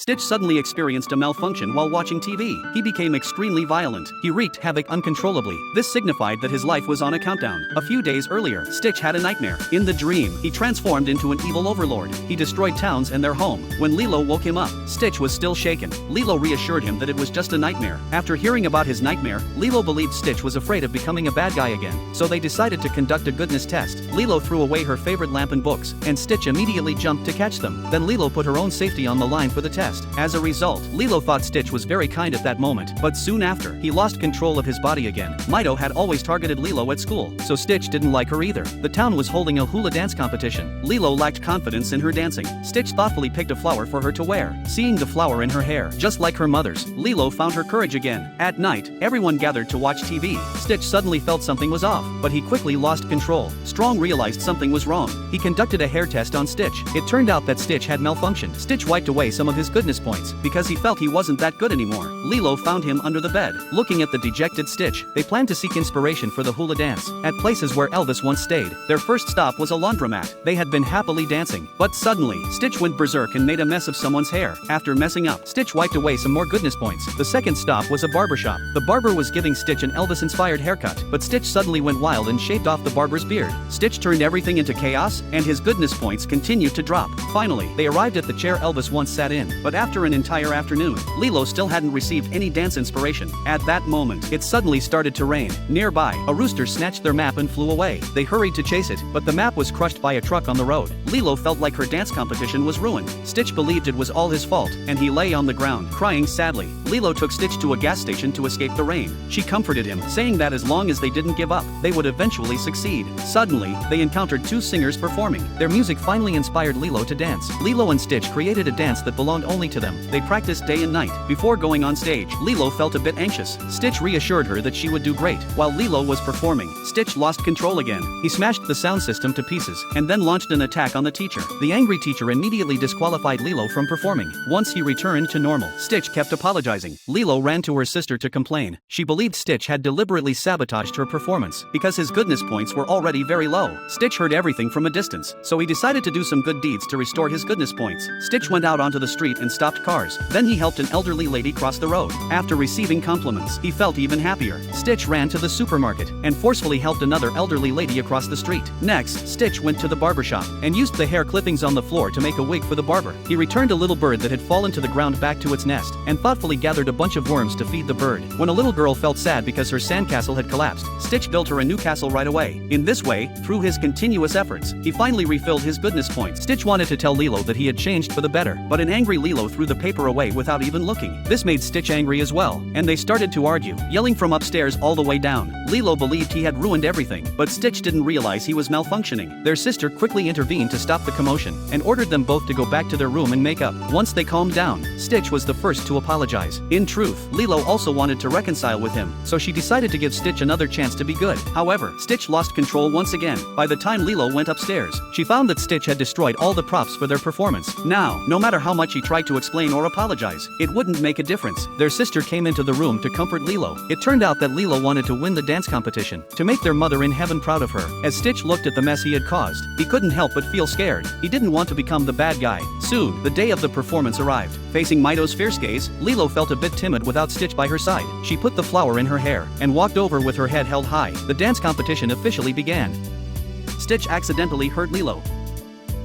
Stitch suddenly experienced a malfunction while watching TV. He became extremely violent. He wreaked havoc uncontrollably. This signified that his life was on a countdown. A few days earlier, Stitch had a nightmare. In the dream, he transformed into an evil overlord. He destroyed towns and their home. When Lilo woke him up, Stitch was still shaken. Lilo reassured him that it was just a nightmare. After hearing about his nightmare, Lilo believed Stitch was afraid of becoming a bad guy again, so they decided to conduct a goodness test. Lilo threw away her favorite lamp and books, and Stitch immediately jumped to catch them. Then Lilo put her own safety on the line for the test. As a result, Lilo thought Stitch was very kind at that moment, but soon after, he lost control of his body again. Mito had always targeted Lilo at school, so Stitch didn't like her either. The town was holding a hula dance competition. Lilo lacked confidence in her dancing. Stitch thoughtfully picked a flower for her to wear. Seeing the flower in her hair, just like her mother's, Lilo found her courage again. At night, everyone gathered to watch TV. Stitch suddenly felt something was off, but he quickly lost control. Strong realized something was wrong. He conducted a hair test on Stitch. It turned out that Stitch had malfunctioned. Stitch wiped away some of his goodness points because he felt he wasn't that good anymore. Lilo found him under the bed. Looking at the dejected Stitch, they planned to seek inspiration for the hula dance at places where Elvis once stayed. Their first stop was a laundromat. They had been happily dancing, but suddenly, Stitch went berserk and made a mess of someone's hair. After messing up, Stitch wiped away some more goodness points. The second stop was a barbershop. The barber was giving Stitch an Elvis-inspired haircut, but Stitch suddenly went wild and shaved off the barber's beard. Stitch turned everything into chaos, and his goodness points continued to drop. Finally, they arrived at the chair Elvis once sat in, but after an entire afternoon, Lilo still hadn't received any dance inspiration. At that moment, it suddenly started to rain. Nearby, a rooster snatched their map and flew away. They hurried to chase it, but the map was crushed by a truck on the road. Lilo felt like her dance competition was ruined. Stitch believed it was all his fault, and he lay on the ground, crying sadly. Lilo took Stitch to a gas station to escape the rain. She comforted him, saying that as long as they didn't give up, they would eventually succeed. Suddenly, they encountered two singers performing. Their music finally inspired Lilo to dance. Lilo and Stitch created a dance that belonged only to them. They practiced day and night. Before going on stage, Lilo felt a bit anxious. Stitch reassured her that she would do great. While Lilo was performing, Stitch lost control again. He smashed the sound system to pieces, and then launched an attack on the teacher. The angry teacher immediately disqualified Lilo from performing. Once he returned to normal, Stitch kept apologizing. Lilo ran to her sister to complain. She believed Stitch had deliberately sabotaged her performance, because his goodness points were already very low. Stitch heard everything from a distance, so he decided to do some good deeds to restore his goodness points. Stitch went out onto the street and stopped cars. Then he helped an elderly lady cross the road. After receiving compliments, he felt even happier. Stitch ran to the supermarket and forcefully helped another elderly lady across the street. Next, Stitch went to the barbershop and used the hair clippings on the floor to make a wig for the barber. He returned a little bird that had fallen to the ground back to its nest and thoughtfully gathered a bunch of worms to feed the bird. When a little girl felt sad because her sandcastle had collapsed, Stitch built her a new castle right away. In this way, through his continuous efforts, he finally refilled his goodness points. Stitch wanted to tell Lilo that he had changed for the better, but an angry Lilo threw the paper away without even looking. This made Stitch angry as well, and they started to argue, yelling from upstairs all the way down. Lilo believed he had ruined everything, but Stitch didn't realize he was malfunctioning. Their sister quickly intervened to stop the commotion and ordered them both to go back to their room and make up. Once they calmed down, Stitch was the first to apologize. In truth, Lilo also wanted to reconcile with him, so she decided to give Stitch another chance to be good. However, Stitch lost control once again. By the time Lilo went upstairs, she found that Stitch had destroyed all the props for their performance. Now, no matter how much he tried to explain or apologize, it wouldn't make a difference. Their sister came into the room to comfort Lilo. It turned out that Lilo wanted to win the dance competition, to make their mother in heaven proud of her. As Stitch looked at the mess he had caused, he couldn't help but feel scared. He didn't want to become the bad guy. Soon, the day of the performance arrived. Facing Mito's fierce gaze, Lilo felt a bit timid without Stitch by her side. She put the flower in her hair and walked over with her head held high. The dance competition officially began. Stitch accidentally hurt Lilo.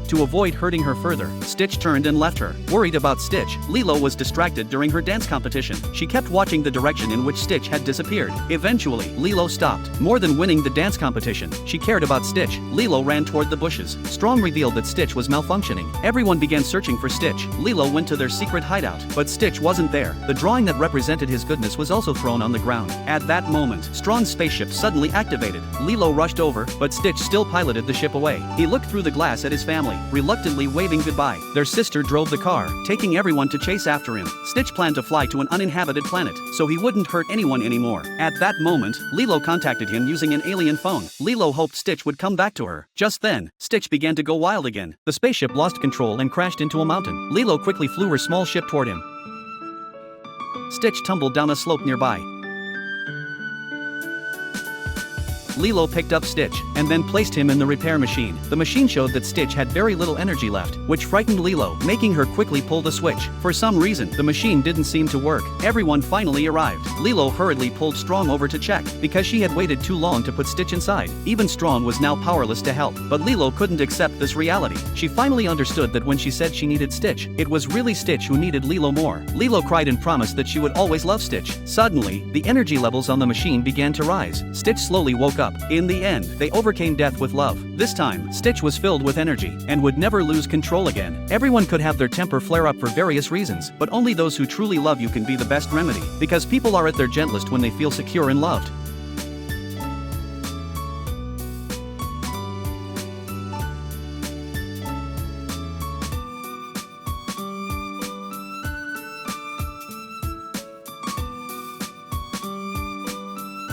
To avoid hurting her further, Stitch turned and left her. Worried about Stitch, Lilo was distracted during her dance competition. She kept watching the direction in which Stitch had disappeared. Eventually, Lilo stopped. More than winning the dance competition, she cared about Stitch. Lilo ran toward the bushes. Strong revealed that Stitch was malfunctioning. Everyone began searching for Stitch. Lilo went to their secret hideout, but Stitch wasn't there. The drawing that represented his goodness was also thrown on the ground. At that moment, Strong's spaceship suddenly activated. Lilo rushed over, but Stitch still piloted the ship away. He looked through the glass at his family, reluctantly waving goodbye. Their sister drove the car, taking everyone to chase after him. Stitch planned to fly to an uninhabited planet, so he wouldn't hurt anyone anymore. At that moment, Lilo contacted him using an alien phone. Lilo hoped Stitch would come back to her. Just then, Stitch began to go wild again. The spaceship lost control and crashed into a mountain. Lilo quickly flew her small ship toward him. Stitch tumbled down a slope nearby. Lilo picked up Stitch, and then placed him in the repair machine. The machine showed that Stitch had very little energy left, which frightened Lilo, making her quickly pull the switch. For some reason, the machine didn't seem to work. Everyone finally arrived. Lilo hurriedly pulled Strong over to check, because she had waited too long to put Stitch inside. Even Strong was now powerless to help, but Lilo couldn't accept this reality. She finally understood that when she said she needed Stitch, it was really Stitch who needed Lilo more. Lilo cried and promised that she would always love Stitch. Suddenly, the energy levels on the machine began to rise. Stitch slowly woke up. In the end, they overcame death with love. This time, Stitch was filled with energy, and would never lose control again. Everyone could have their temper flare up for various reasons, but only those who truly love you can be the best remedy, because people are at their gentlest when they feel secure and loved.